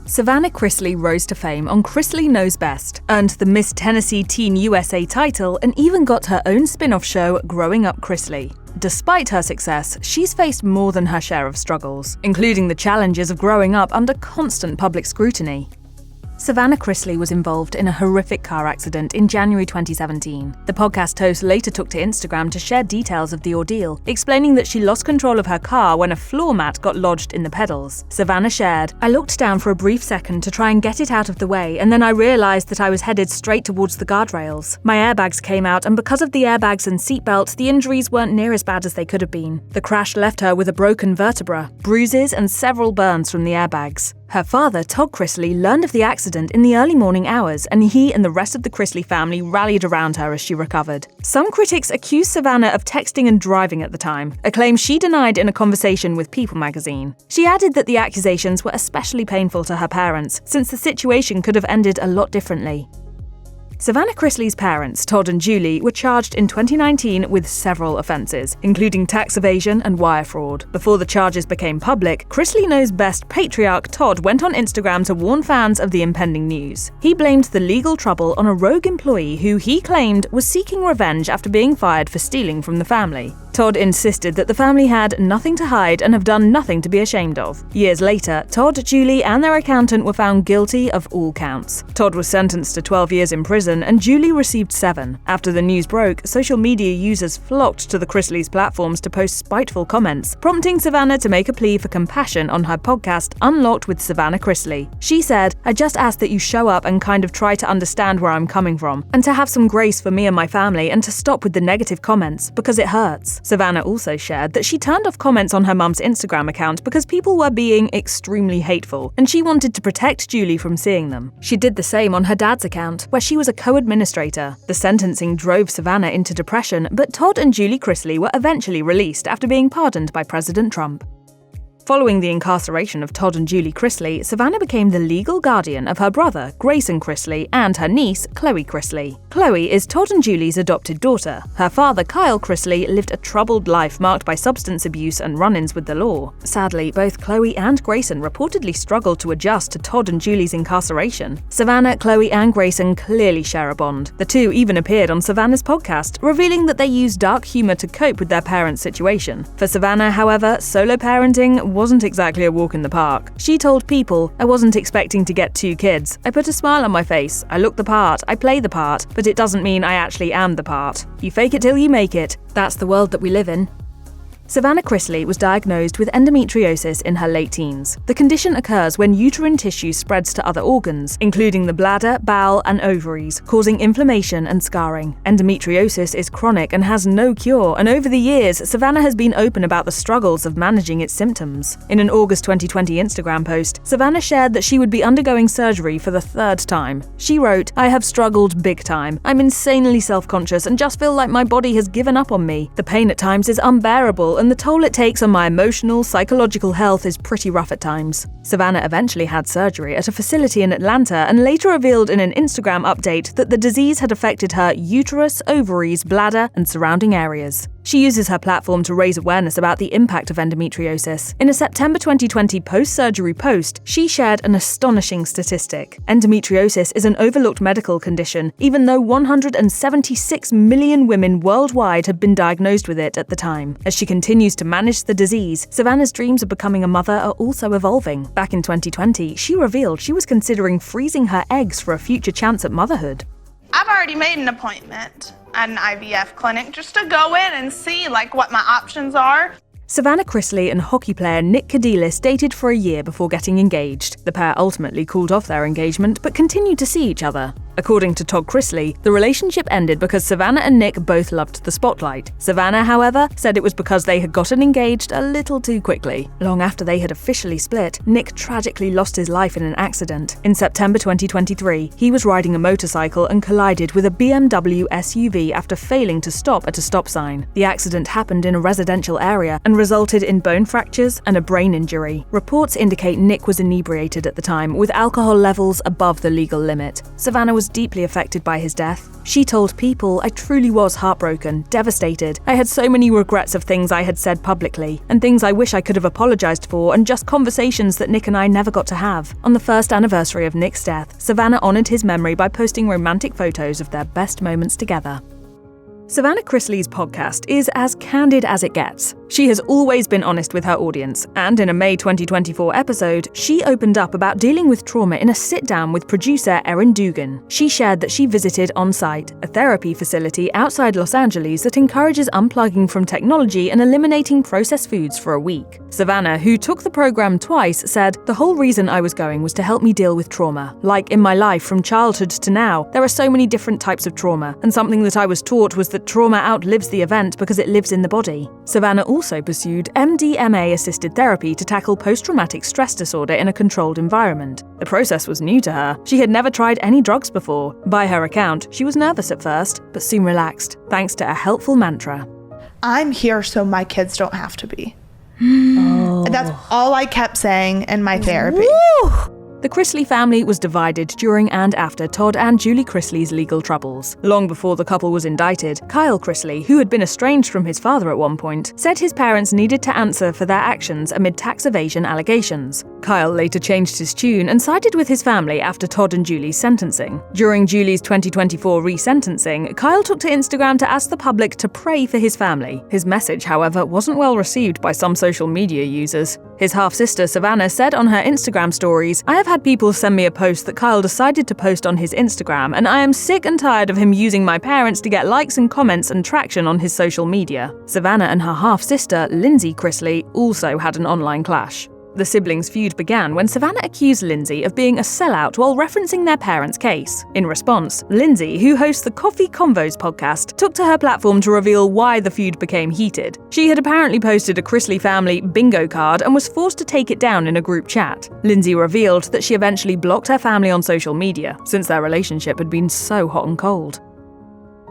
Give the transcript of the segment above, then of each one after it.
Savannah Chrisley rose to fame on Chrisley Knows Best, earned the Miss Tennessee Teen USA title, and even got her own spin-off show, Growing Up Chrisley. Despite her success, she's faced more than her share of struggles, including the challenges of growing up under constant public scrutiny. Savannah Chrisley was involved in a horrific car accident in January 2017. The podcast host later took to Instagram to share details of the ordeal, explaining that she lost control of her car when a floor mat got lodged in the pedals. Savannah shared, "I looked down for a brief second to try and get it out of the way, and then I realized that I was headed straight towards the guardrails. My airbags came out, and because of the airbags and seatbelt, the injuries weren't near as bad as they could have been. The crash left her with a broken vertebra, bruises, and several burns from the airbags." Her father, Todd Chrisley, learned of the accident in the early morning hours, and he and the rest of the Chrisley family rallied around her as she recovered. Some critics accused Savannah of texting and driving at the time, a claim she denied in a conversation with People magazine. She added that the accusations were especially painful to her parents, since the situation could have ended a lot differently. Savannah Chrisley's parents, Todd and Julie, were charged in 2019 with several offences, including tax evasion and wire fraud. Before the charges became public, Chrisley Knows Best patriarch Todd went on Instagram to warn fans of the impending news. He blamed the legal trouble on a rogue employee who he claimed was seeking revenge after being fired for stealing from the family. Todd insisted that the family had nothing to hide and have done nothing to be ashamed of. Years later, Todd, Julie, and their accountant were found guilty of all counts. Todd was sentenced to 12 years in prison, and Julie received 7. After the news broke, social media users flocked to the Chrisleys' platforms to post spiteful comments, prompting Savannah to make a plea for compassion on her podcast Unlocked with Savannah Chrisley. She said, "I just ask that you show up and kind of try to understand where I'm coming from, and to have some grace for me and my family, and to stop with the negative comments, because it hurts." Savannah also shared that she turned off comments on her mum's Instagram account because people were being extremely hateful, and she wanted to protect Julie from seeing them. She did the same on her dad's account, where she was a co-administrator. The sentencing drove Savannah into depression, but Todd and Julie Chrisley were eventually released after being pardoned by President Trump. Following the incarceration of Todd and Julie Chrisley, Savannah became the legal guardian of her brother, Grayson Chrisley, and her niece, Chloe Chrisley. Chloe is Todd and Julie's adopted daughter. Her father, Kyle Chrisley, lived a troubled life marked by substance abuse and run-ins with the law. Sadly, both Chloe and Grayson reportedly struggled to adjust to Todd and Julie's incarceration. Savannah, Chloe, and Grayson clearly share a bond. The two even appeared on Savannah's podcast, revealing that they use dark humor to cope with their parents' situation. For Savannah, however, solo parenting wasn't exactly a walk in the park. She told People, "I wasn't expecting to get 2 kids. I put a smile on my face. I look the part. I play the part. But it doesn't mean I actually am the part. You fake it till you make it. That's the world that we live in." Savannah Chrisley was diagnosed with endometriosis in her late teens. The condition occurs when uterine tissue spreads to other organs, including the bladder, bowel, and ovaries, causing inflammation and scarring. Endometriosis is chronic and has no cure, and over the years, Savannah has been open about the struggles of managing its symptoms. In an August 2020 Instagram post, Savannah shared that she would be undergoing surgery for the 3rd time. She wrote, "I have struggled big time. I'm insanely self-conscious and just feel like my body has given up on me. The pain at times is unbearable, and the toll it takes on my emotional, psychological health is pretty rough at times." Savannah eventually had surgery at a facility in Atlanta and later revealed in an Instagram update that the disease had affected her uterus, ovaries, bladder, and surrounding areas. She uses her platform to raise awareness about the impact of endometriosis. In a September 2020 post-surgery post, she shared an astonishing statistic. Endometriosis is an overlooked medical condition, even though 176 million women worldwide have been diagnosed with it at the time. As she continues to manage the disease, Savannah's dreams of becoming a mother are also evolving. Back in 2020, she revealed she was considering freezing her eggs for a future chance at motherhood. I've already made an appointment at an IVF clinic just to go in and see what my options are. Savannah Chrisley and hockey player Nicki dated for a year before getting engaged. The pair ultimately called off their engagement but continued to see each other. According to Todd Chrisley, the relationship ended because Savannah and Nick both loved the spotlight. Savannah, however, said it was because they had gotten engaged a little too quickly. Long after they had officially split, Nick tragically lost his life in an accident. In September 2023, he was riding a motorcycle and collided with a BMW SUV after failing to stop at a stop sign. The accident happened in a residential area and resulted in bone fractures and a brain injury. Reports indicate Nick was inebriated at the time, with alcohol levels above the legal limit. Savannah was was deeply affected by his death. She told People, "I truly was heartbroken, devastated. I had so many regrets of things I had said publicly, and things I wish I could have apologized for, and just conversations that Nick and I never got to have." On the first anniversary of Nick's death, Savannah honored his memory by posting romantic photos of their best moments together. Savannah Chrisley's podcast is as candid as it gets. She has always been honest with her audience, and in a May 2024 episode, she opened up about dealing with trauma in a sit-down with producer Erin Dugan. She shared that she visited On-Site, a therapy facility outside Los Angeles that encourages unplugging from technology and eliminating processed foods for a week. Savannah, who took the program twice, said, "The whole reason I was going was to help me deal with trauma. Like in my life from childhood to now, there are so many different types of trauma, and something that I was taught was that trauma outlives the event because it lives in the body." Savannah also pursued MDMA-assisted therapy to tackle post-traumatic stress disorder in a controlled environment. The process was new to her. She had never tried any drugs before. By her account, she was nervous at first, but soon relaxed, thanks to a helpful mantra. I'm here so my kids don't have to be. That's all I kept saying in my therapy. Woo! The Chrisley family was divided during and after Todd and Julie Chrisley's legal troubles. Long before the couple was indicted, Kyle Chrisley, who had been estranged from his father at one point, said his parents needed to answer for their actions amid tax evasion allegations. Kyle later changed his tune and sided with his family after Todd and Julie's sentencing. During Julie's 2024 resentencing, Kyle took to Instagram to ask the public to pray for his family. His message, however, wasn't well received by some social media users. His half-sister Savannah said on her Instagram stories, "I have had people send me a post that Kyle decided to post on his Instagram, and I am sick and tired of him using my parents to get likes and comments and traction on his social media." Savannah and her half-sister, Lindsay Chrisley, also had an online clash. The siblings' feud began when Savannah accused Lindsay of being a sellout while referencing their parents' case. In response, Lindsay, who hosts the Coffee Convos podcast, took to her platform to reveal why the feud became heated. She had apparently posted a Chrisley family bingo card and was forced to take it down in a group chat. Lindsay revealed that she eventually blocked her family on social media, since their relationship had been so hot and cold.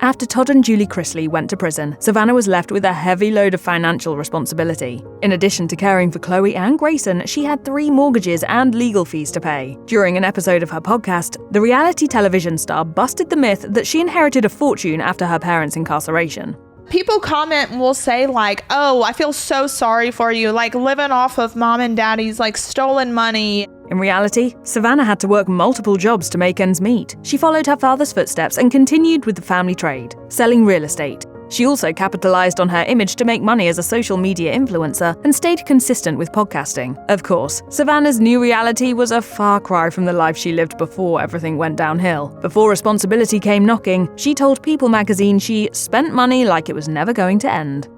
After Todd and Julie Chrisley went to prison, Savannah was left with a heavy load of financial responsibility. In addition to caring for Chloe and Grayson, she had 3 mortgages and legal fees to pay. During an episode of her podcast, the reality television star busted the myth that she inherited a fortune after her parents' incarceration. People comment and will say like, "Oh, I feel so sorry for you, like living off of mom and daddy's like stolen money." In reality, Savannah had to work multiple jobs to make ends meet. She followed her father's footsteps and continued with the family trade, selling real estate. She also capitalized on her image to make money as a social media influencer and stayed consistent with podcasting. Of course, Savannah's new reality was a far cry from the life she lived before everything went downhill. Before responsibility came knocking, she told People magazine she spent money like it was never going to end.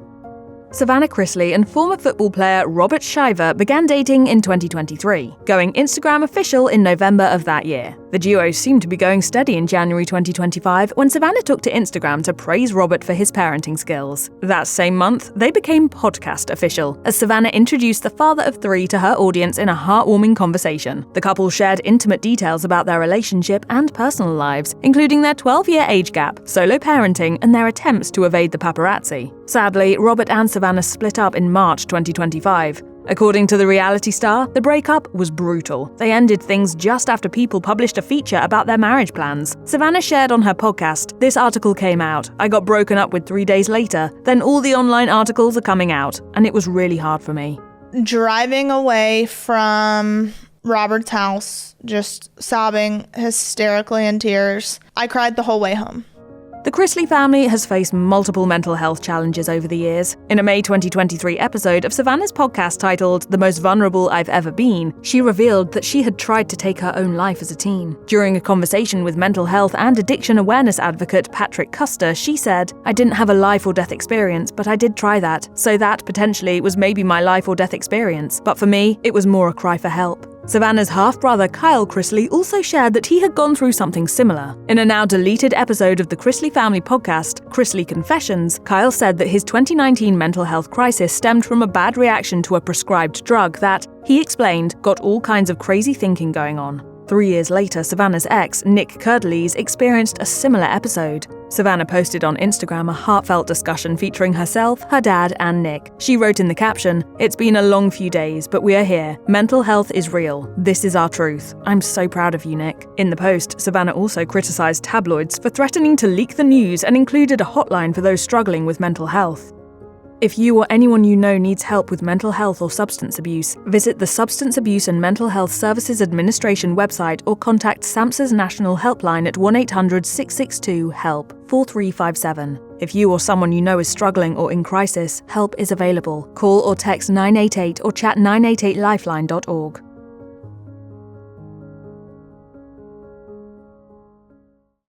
Savannah Chrisley and former football player Robert Shiver began dating in 2023, going Instagram official in November of that year. The duo seemed to be going steady in January 2025 when Savannah took to Instagram to praise Robert for his parenting skills. That same month, they became podcast official, as Savannah introduced the father of 3 to her audience in a heartwarming conversation. The couple shared intimate details about their relationship and personal lives, including their 12-year age gap, solo parenting, and their attempts to evade the paparazzi. Sadly, Robert and Savannah split up in March 2025. According to the reality star, the breakup was brutal. They ended things just after People published a feature about their marriage plans. Savannah shared on her podcast, "This article came out. I got broken up with 3 days later. Then all the online articles are coming out, and it was really hard for me." Driving away from Robert's house, just sobbing hysterically in tears. I cried the whole way home. The Chrisley family has faced multiple mental health challenges over the years. In a May 2023 episode of Savannah's podcast titled "The Most Vulnerable I've Ever Been," she revealed that she had tried to take her own life as a teen. During a conversation with mental health and addiction awareness advocate Patrick Custer, she said, "I didn't have a life or death experience, but I did try that. So that, potentially, was maybe my life or death experience. But for me, it was more a cry for help." Savannah's half-brother Kyle Chrisley also shared that he had gone through something similar. In a now-deleted episode of the Chrisley family podcast, Chrisley Confessions, Kyle said that his 2019 mental health crisis stemmed from a bad reaction to a prescribed drug that, he explained, got all kinds of crazy thinking going on. 3 years later, Savannah's ex, Nick Curdleys, experienced a similar episode. Savannah posted on Instagram a heartfelt discussion featuring herself, her dad, and Nick. She wrote in the caption, "It's been a long few days, but we are here. Mental health is real. This is our truth. I'm so proud of you, Nick." In the post, Savannah also criticized tabloids for threatening to leak the news and included a hotline for those struggling with mental health. If you or anyone you know needs help with mental health or substance abuse, visit the Substance Abuse and Mental Health Services Administration website or contact SAMHSA's national helpline at 1-800-662-HELP 4357. If you or someone you know is struggling or in crisis, help is available. Call or text 988 or chat 988lifeline.org.